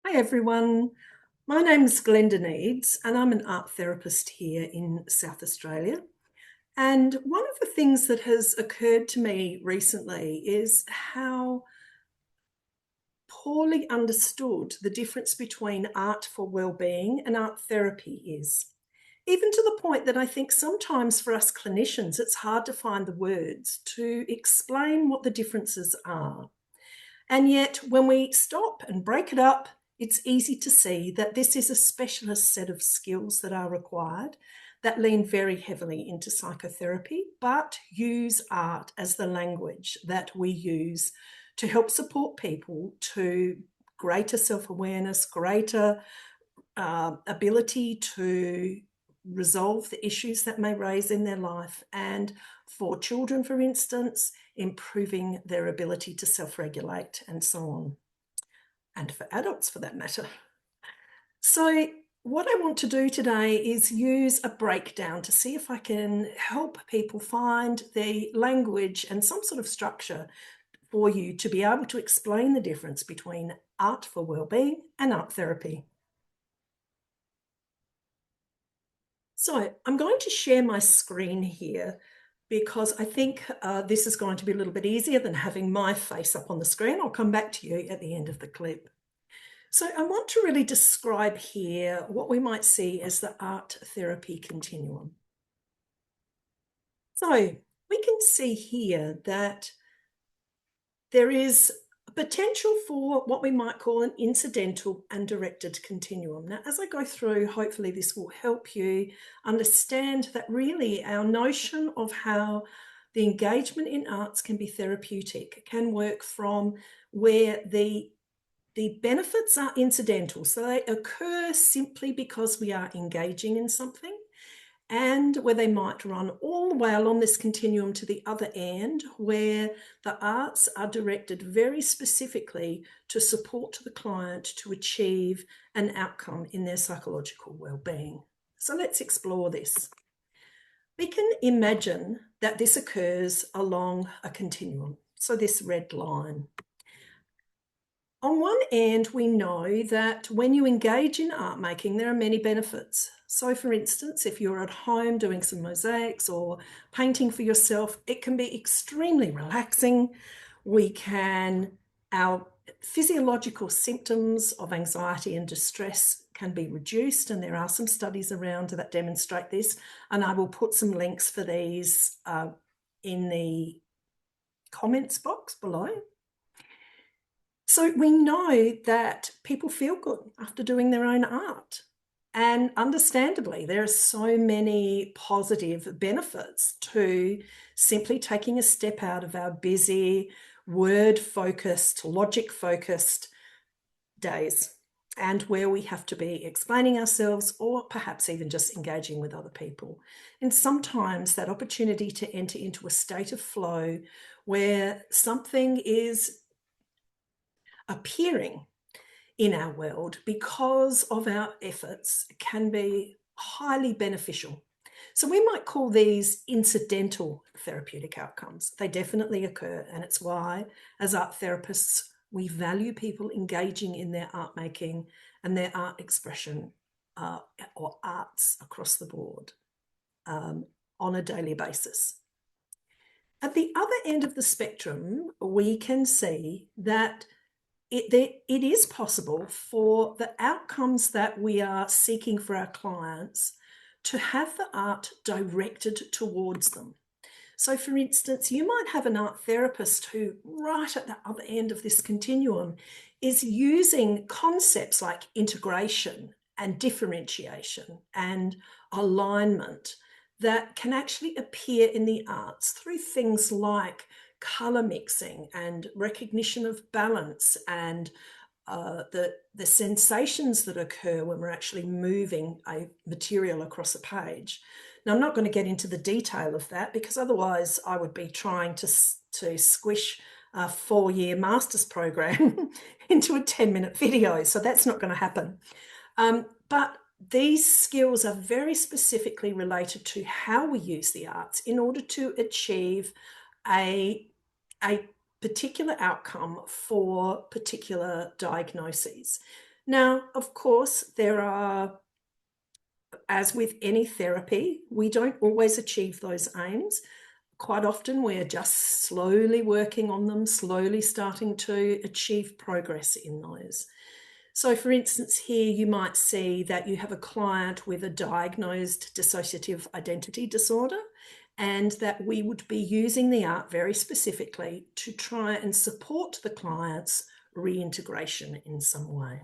Hi everyone, my name's Glenda Needs and I'm an art therapist here in South Australia. And one of the things that has occurred to me recently is how poorly understood the difference between art for well-being and art therapy is. Even to the point that I think sometimes for us clinicians, it's hard to find the words to explain what the differences are. And yet, when we stop and break it up, it's easy to see that this is a specialist set of skills that are required that lean very heavily into psychotherapy, but use art as the language that we use to help support people to greater self-awareness, greater ability to resolve the issues that may raise in their life, and for children, for instance, improving their ability to self-regulate and so on, and for adults for that matter. So what I want to do today is use a breakdown to see if I can help people find the language and some sort of structure for you to be able to explain the difference between art for well-being and art therapy. So I'm going to share my screen here because I think this is going to be a little bit easier than having my face up on the screen. I'll come back to you at the end of the clip. So I want to really describe here what we might see as the art therapy continuum. So we can see here that there is a potential for what we might call an incidental and directed continuum. Now, as I go through, hopefully this will help you understand that really our notion of how the engagement in arts can be therapeutic can work from where the benefits are incidental. So they occur simply because we are engaging in something, and where they might run all the way along this continuum to the other end, where the arts are directed very specifically to support the client to achieve an outcome in their psychological well-being. So let's explore this. We can imagine that this occurs along a continuum. So this red line. On one end, we know that when you engage in art making, there are many benefits. So for instance, if you're at home doing some mosaics or painting for yourself, it can be extremely relaxing. Our physiological symptoms of anxiety and distress can be reduced, and there are some studies around that demonstrate this, and I will put some links for these in the comments box below. So we know that people feel good after doing their own art. And understandably, there are so many positive benefits to simply taking a step out of our busy, word-focused, logic-focused days, and where we have to be explaining ourselves or perhaps even just engaging with other people. And sometimes that opportunity to enter into a state of flow where something is appearing in our world because of our efforts can be highly beneficial. So we might call these incidental therapeutic outcomes. They definitely occur, and it's why, as art therapists, we value people engaging in their art making and their art expression or arts across the board on a daily basis. At the other end of the spectrum, we can see that it is possible for the outcomes that we are seeking for our clients to have the art directed towards them. So for instance, you might have an art therapist who, right at the other end of this continuum, is using concepts like integration and differentiation and alignment that can actually appear in the arts through things like color mixing and recognition of balance and the sensations that occur when we're actually moving a material across a page. Now, I'm not going to get into the detail of that because otherwise I would be trying to squish a 4-year master's program into a 10-minute video, so that's not going to happen. But these skills are very specifically related to how we use the arts in order to achieve a particular outcome for particular diagnoses. Now, of course, there are, as with any therapy, we don't always achieve those aims. Quite often we're just slowly working on them, slowly starting to achieve progress in those. So for instance, here you might see that you have a client with a diagnosed dissociative identity disorder, and that we would be using the art very specifically to try and support the client's reintegration in some way.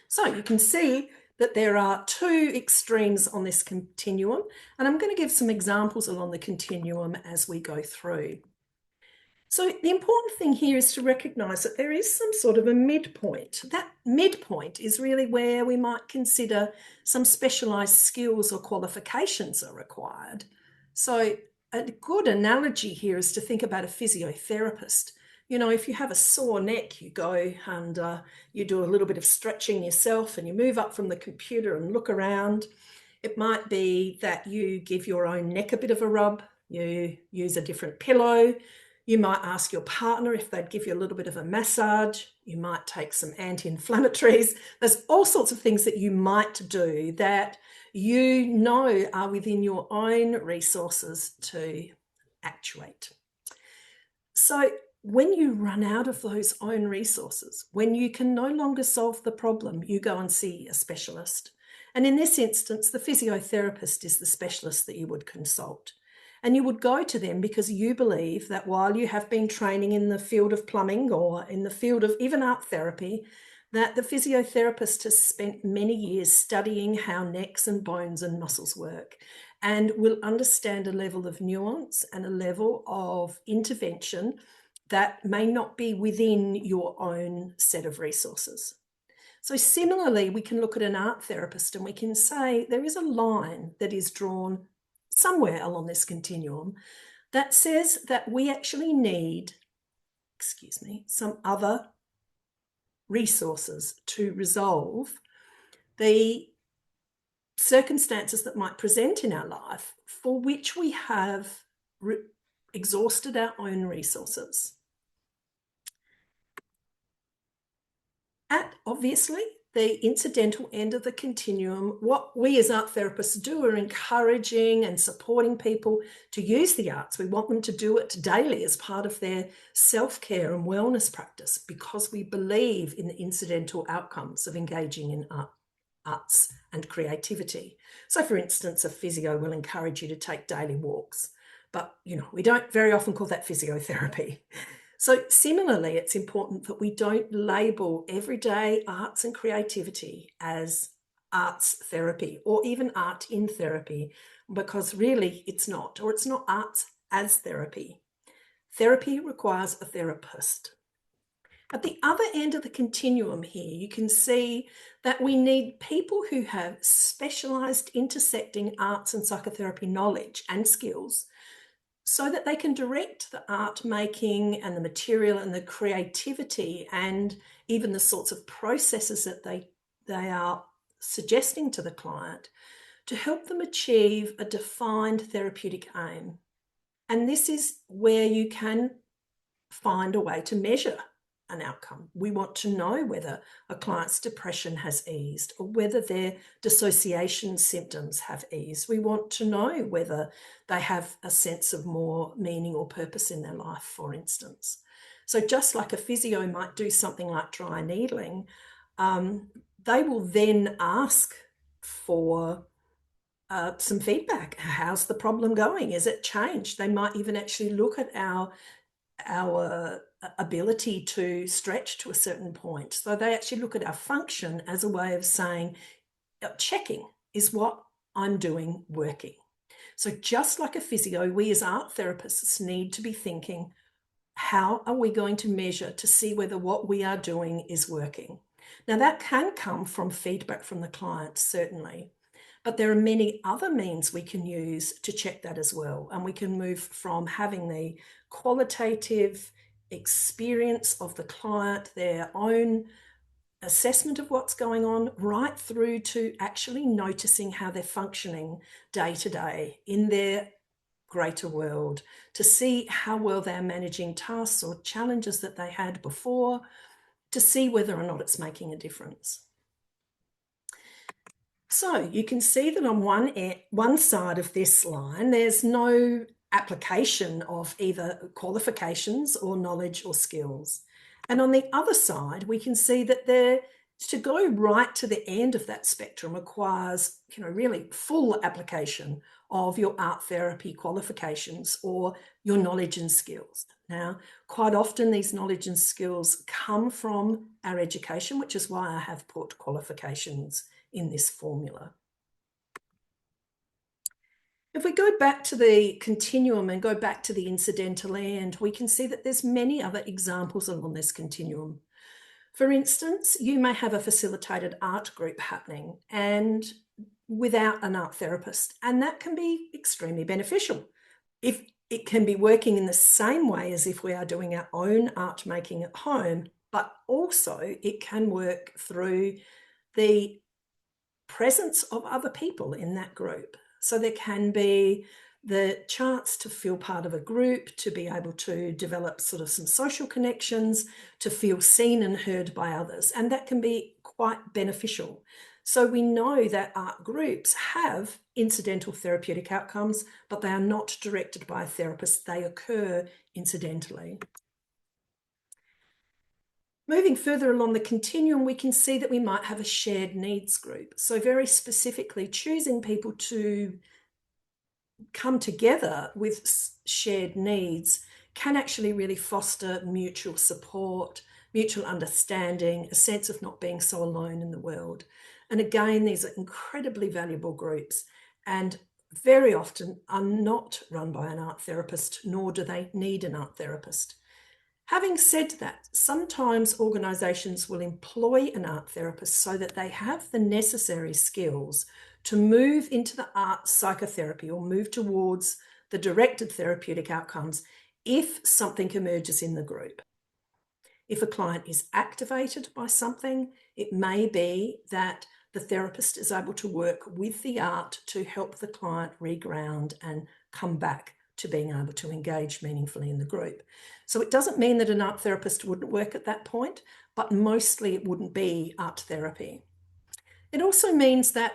So you can see that there are two extremes on this continuum, and I'm going to give some examples along the continuum as we go through. So the important thing here is to recognise that there is some sort of a midpoint. That midpoint is really where we might consider some specialised skills or qualifications are required. So a good analogy here is to think about a physiotherapist. You know, if you have a sore neck, you go and you do a little bit of stretching yourself and you move up from the computer and look around. It might be that you give your own neck a bit of a rub, you use a different pillow. You might ask your partner if they'd give you a little bit of a massage. You might take some anti-inflammatories. There's all sorts of things that you might do that you know are within your own resources to actuate. So when you run out of those own resources, when you can no longer solve the problem, you go and see a specialist. And in this instance, the physiotherapist is the specialist that you would consult. And you would go to them because you believe that while you have been training in the field of plumbing or in the field of even art therapy, that the physiotherapist has spent many years studying how necks and bones and muscles work, and will understand a level of nuance and a level of intervention that may not be within your own set of resources. So similarly, we can look at an art therapist and we can say there is a line that is drawn somewhere along this continuum that says that we actually need, some other resources to resolve the circumstances that might present in our life for which we have exhausted our own resources. At, obviously, the incidental end of the continuum, what we as art therapists do are encouraging and supporting people to use the arts. We want them to do it daily as part of their self-care and wellness practice, because we believe in the incidental outcomes of engaging in arts and creativity. So for instance, a physio will encourage you to take daily walks, but we don't very often call that physiotherapy. So similarly, it's important that we don't label everyday arts and creativity as arts therapy or even art in therapy, because really it's not, or it's not arts as therapy. Therapy requires a therapist. At the other end of the continuum here, you can see that we need people who have specialised intersecting arts and psychotherapy knowledge and skills, so that they can direct the art making and the material and the creativity and even the sorts of processes that they are suggesting to the client to help them achieve a defined therapeutic aim. And this is where you can find a way to measure an outcome. We want to know whether a client's depression has eased or whether their dissociation symptoms have eased. We want to know whether they have a sense of more meaning or purpose in their life, for instance. So just like a physio might do something like dry needling, they will then ask for some feedback. How's the problem going? Is it changed? They might even actually look at our ability to stretch to a certain point. So they actually look at our function as a way of saying, checking, is what I'm doing working? So just like a physio, we as art therapists need to be thinking, how are we going to measure to see whether what we are doing is working? Now that can come from feedback from the client, certainly, but there are many other means we can use to check that as well. And we can move from having the qualitative experience of the client, their own assessment of what's going on, right through to actually noticing how they're functioning day to day in their greater world, to see how well they're managing tasks or challenges that they had before, to see whether or not it's making a difference. So you can see that on one side of this line, there's no application of either qualifications or knowledge or skills. And on the other side, we can see that to go right to the end of that spectrum requires, really full application of your art therapy qualifications or your knowledge and skills. Now, quite often these knowledge and skills come from our education, which is why I have put qualifications in this formula. If we go back to the continuum and go back to the incidental end, we can see that there's many other examples along this continuum. For instance, you may have a facilitated art group happening and without an art therapist, and that can be extremely beneficial. If it can be working in the same way as if we are doing our own art making at home, but also it can work through the presence of other people in that group. So there can be the chance to feel part of a group, to be able to develop sort of some social connections, to feel seen and heard by others, and that can be quite beneficial. So we know that art groups have incidental therapeutic outcomes, but they are not directed by a therapist. They occur incidentally. Moving further along the continuum, we can see that we might have a shared needs group. So very specifically choosing people to come together with shared needs can actually really foster mutual support, mutual understanding, a sense of not being so alone in the world. And again, these are incredibly valuable groups and very often are not run by an art therapist, nor do they need an art therapist. Having said that, sometimes organisations will employ an art therapist so that they have the necessary skills to move into the art psychotherapy or move towards the directed therapeutic outcomes if something emerges in the group. If a client is activated by something, it may be that the therapist is able to work with the art to help the client reground and come back to being able to engage meaningfully in the group. So it doesn't mean that an art therapist wouldn't work at that point, but mostly it wouldn't be art therapy. It also means that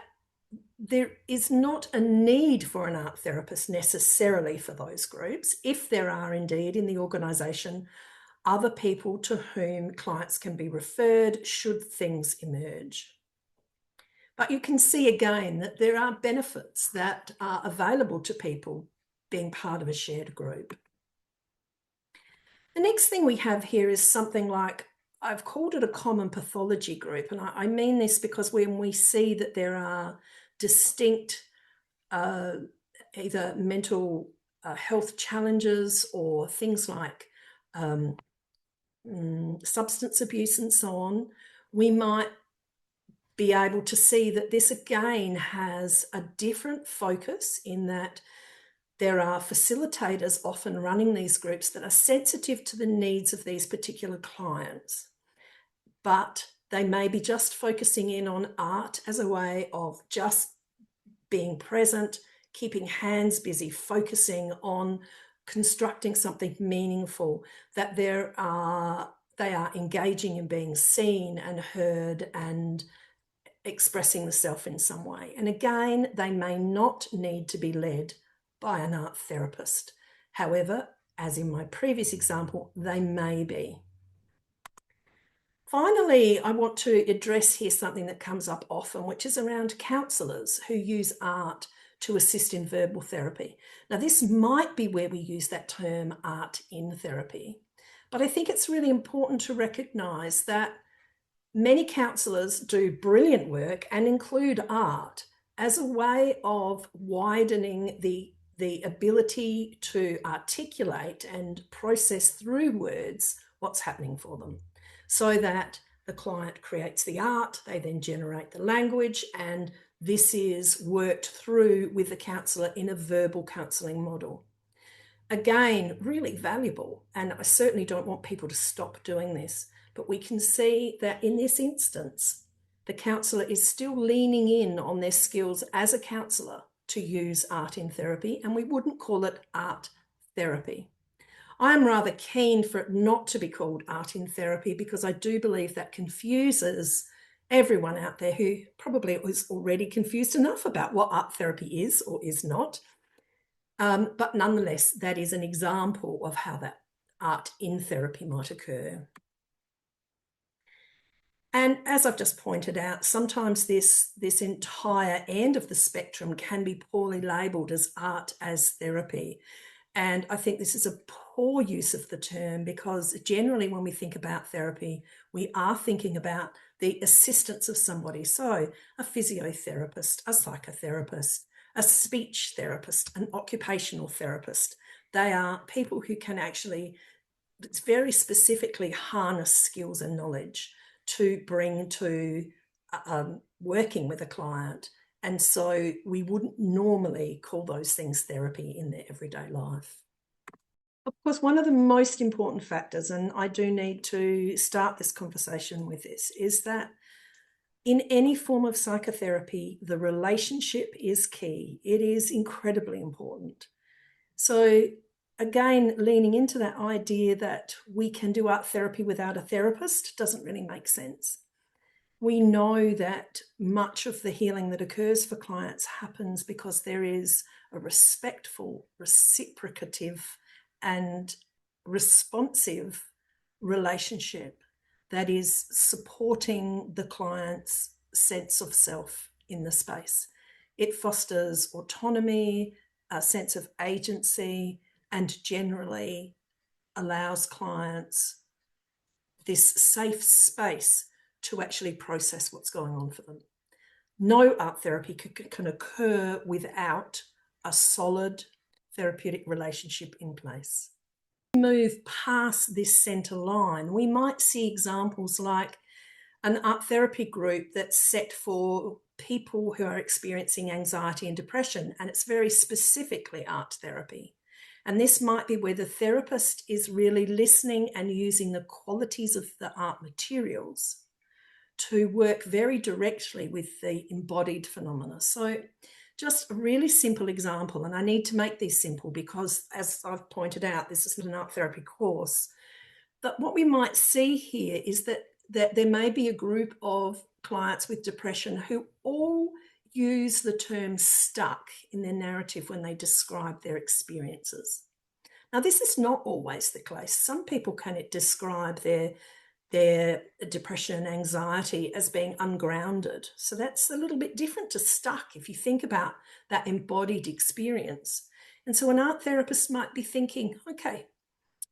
there is not a need for an art therapist necessarily for those groups, if there are indeed in the organisation other people to whom clients can be referred should things emerge. But you can see again that there are benefits that are available to people being part of a shared group. The next thing we have here is something like, I've called it a common pathology group. And I mean this because when we see that there are distinct either mental health challenges or things like substance abuse and so on, we might be able to see that this again has a different focus in that there are facilitators often running these groups that are sensitive to the needs of these particular clients, but they may be just focusing in on art as a way of just being present, keeping hands busy, focusing on constructing something meaningful, that they are engaging in being seen and heard and expressing the self in some way. And again, they may not need to be led by an art therapist. However, as in my previous example, they may be. Finally, I want to address here something that comes up often, which is around counsellors who use art to assist in verbal therapy. Now, this might be where we use that term art in therapy, but I think it's really important to recognise that many counsellors do brilliant work and include art as a way of widening the ability to articulate and process through words what's happening for them, so that the client creates the art, they then generate the language, and this is worked through with the counsellor in a verbal counselling model. Again, really valuable, and I certainly don't want people to stop doing this. But we can see that in this instance, the counsellor is still leaning in on their skills as a counsellor to use art in therapy, and we wouldn't call it art therapy. I'm rather keen for it not to be called art in therapy, because I do believe that confuses everyone out there who probably is already confused enough about what art therapy is or is not. But nonetheless, that is an example of how that art in therapy might occur. And as I've just pointed out, sometimes this entire end of the spectrum can be poorly labelled as art as therapy. And I think this is a poor use of the term, because generally when we think about therapy, we are thinking about the assistance of somebody. So a physiotherapist, a psychotherapist, a speech therapist, an occupational therapist. They are people who can actually very specifically harness skills and knowledge to bring to working with a client. And so we wouldn't normally call those things therapy in their everyday life. Of course, one of the most important factors, and I do need to start this conversation with this, is that in any form of psychotherapy, the relationship is key. It is incredibly important. So again, leaning into that idea that we can do art therapy without a therapist doesn't really make sense. We know that much of the healing that occurs for clients happens because there is a respectful, reciprocative, and responsive relationship that is supporting the client's sense of self in the space. It fosters autonomy, a sense of agency, and generally allows clients this safe space to actually process what's going on for them. No art therapy can occur without a solid therapeutic relationship in place. Move past this center line, we might see examples like an art therapy group that's set for people who are experiencing anxiety and depression, and it's very specifically art therapy. And this might be where the therapist is really listening and using the qualities of the art materials to work very directly with the embodied phenomena. So just a really simple example, and I need to make these simple because, as I've pointed out, this is not an art therapy course. But what we might see here is that there may be a group of clients with depression who all use the term stuck in their narrative when they describe their experiences. Now, this is not always the case. Some people can describe their depression and anxiety as being ungrounded. So that's a little bit different to stuck if you think about that embodied experience. And so an art therapist might be thinking, okay,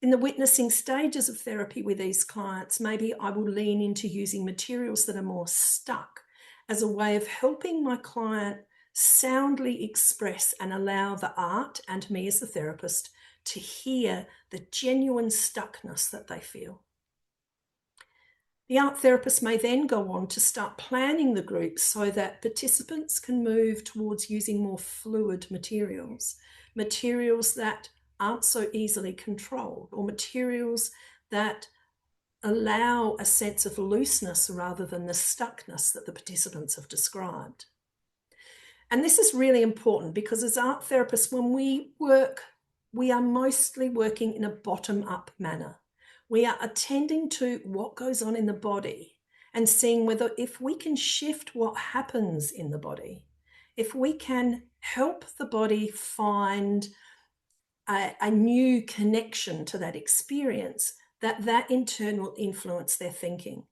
in the witnessing stages of therapy with these clients, maybe I will lean into using materials that are more stuck as a way of helping my client soundly express and allow the art and me as the therapist to hear the genuine stuckness that they feel. The art therapist may then go on to start planning the group so that participants can move towards using more fluid materials, materials that aren't so easily controlled, or materials that allow a sense of looseness rather than the stuckness that the participants have described. And this is really important because as art therapists, when we work, we are mostly working in a bottom-up manner. We are attending to what goes on in the body and seeing whether if we can shift what happens in the body, if we can help the body find a new connection to that experience, that in turn will influence their thinking.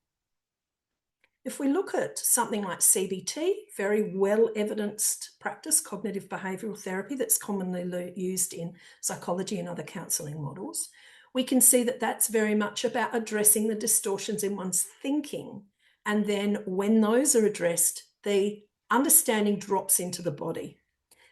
If we look at something like CBT, very well evidenced practice, cognitive behavioural therapy, that's commonly used in psychology and other counselling models, we can see that that's very much about addressing the distortions in one's thinking. And then when those are addressed, the understanding drops into the body.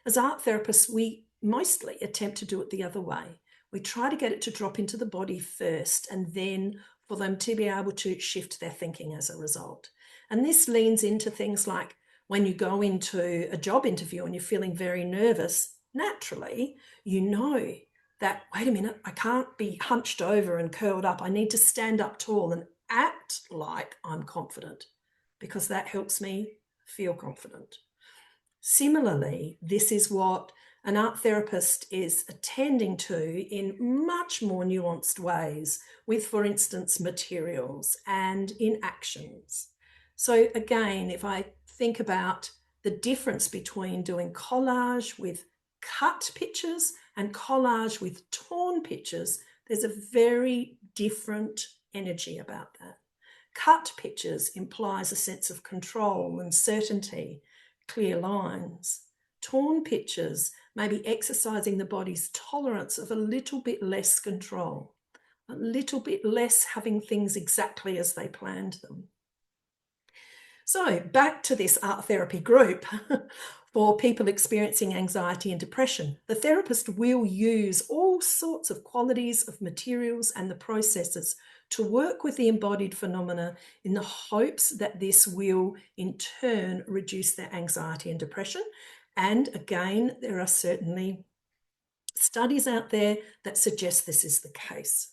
As art therapists, we mostly attempt to do it the other way. We try to get it to drop into the body first, and then for them to be able to shift their thinking as a result. And this leans into things like when you go into a job interview and you're feeling very nervous, naturally, you know that, wait a minute, I can't be hunched over and curled up. I need to stand up tall and act like I'm confident, because that helps me feel confident. Similarly, this is what an art therapist is attending to in much more nuanced ways with, for instance, materials and in actions. So again, if I think about the difference between doing collage with cut pictures and collage with torn pictures, there's a very different energy about that. Cut pictures implies a sense of control and certainty, clear lines. Torn pictures may be exercising the body's tolerance of a little bit less control, a little bit less having things exactly as they planned them. So back to this art therapy group for people experiencing anxiety and depression. The therapist will use all sorts of qualities of materials and the processes to work with the embodied phenomena in the hopes that this will in turn reduce their anxiety and depression. And again, there are certainly studies out there that suggest this is the case.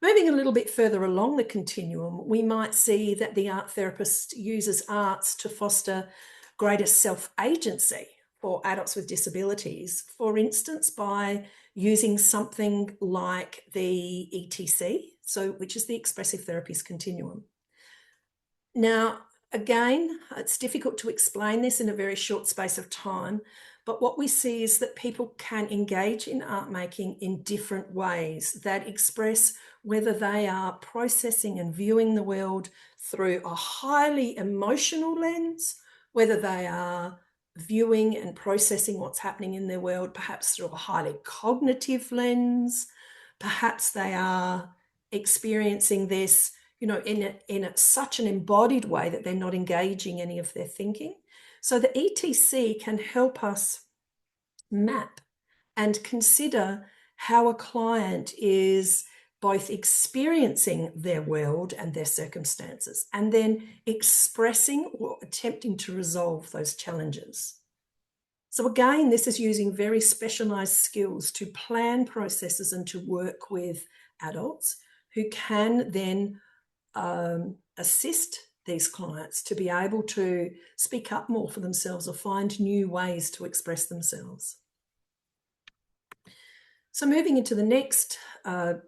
Moving a little bit further along the continuum, we might see that the art therapist uses arts to foster greater self-agency for adults with disabilities, for instance, by using something like the ETC, which is the Expressive Therapies Continuum. Now, again, it's difficult to explain this in a very short space of time, but what we see is that people can engage in art making in different ways that express whether they are processing and viewing the world through a highly emotional lens, whether they are viewing and processing what's happening in their world perhaps through a highly cognitive lens, perhaps they are experiencing this in such an embodied way that they're not engaging any of their thinking. So the ETC can help us map and consider how a client is both experiencing their world and their circumstances, and then expressing or attempting to resolve those challenges. So again, this is using very specialized skills to plan processes and to work with adults who can then assist these clients to be able to speak up more for themselves or find new ways to express themselves. So moving into the next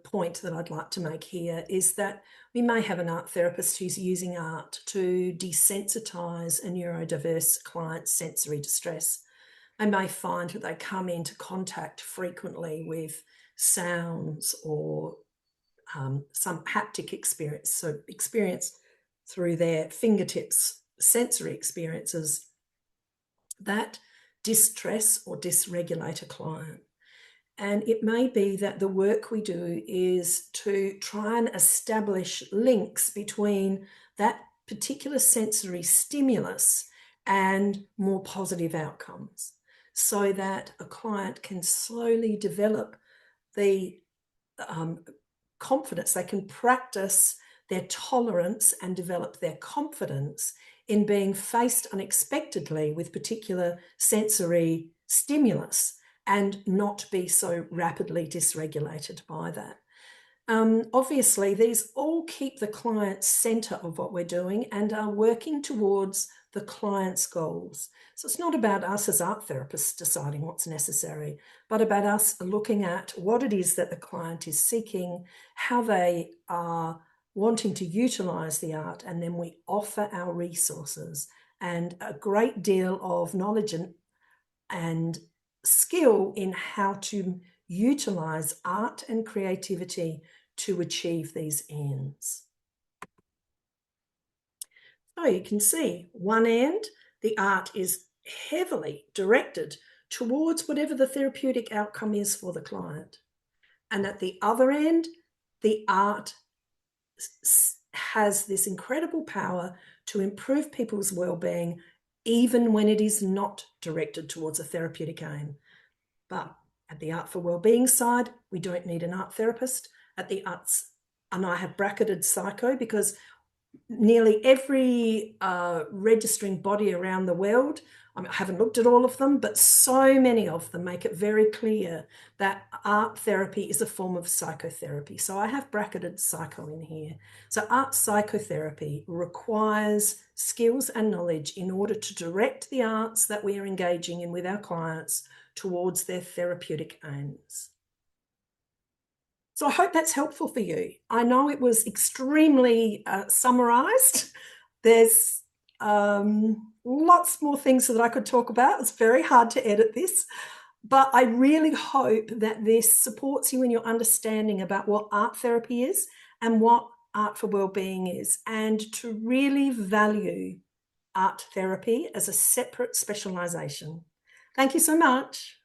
point that I'd like to make here is that we may have an art therapist who's using art to desensitize a neurodiverse client's sensory distress. They may find that they come into contact frequently with sounds or some haptic experience, so experience through their fingertips, sensory experiences that distress or dysregulate a client. And it may be that the work we do is to try and establish links between that particular sensory stimulus and more positive outcomes, so that a client can slowly develop the confidence, they can practice their tolerance and develop their confidence in being faced unexpectedly with particular sensory stimulus and not be so rapidly dysregulated by that. Obviously, these all keep the client center of what we're doing and are working towards the client's goals. So it's not about us as art therapists deciding what's necessary, but about us looking at what it is that the client is seeking, how they are wanting to utilize the art, and then we offer our resources and a great deal of knowledge and skill in how to utilize art and creativity to achieve these ends. So you can see one end, the art is heavily directed towards whatever the therapeutic outcome is for the client. And at the other end, the art has this incredible power to improve people's well-being, even when it is not directed towards a therapeutic aim. But at the Art for Wellbeing side, we don't need an art therapist. At the arts, and I have bracketed psycho because nearly every registering body around the world I haven't looked at all of them, but so many of them make it very clear that art therapy is a form of psychotherapy. So I have bracketed psycho in here. So art psychotherapy requires skills and knowledge in order to direct the arts that we are engaging in with our clients towards their therapeutic aims. So I hope that's helpful for you. I know it was extremely summarized. There's lots more things that I could talk about. It's very hard to edit this, but I really hope that this supports you in your understanding about what art therapy is and what art for wellbeing is, and to really value art therapy as a separate specialization. Thank you so much.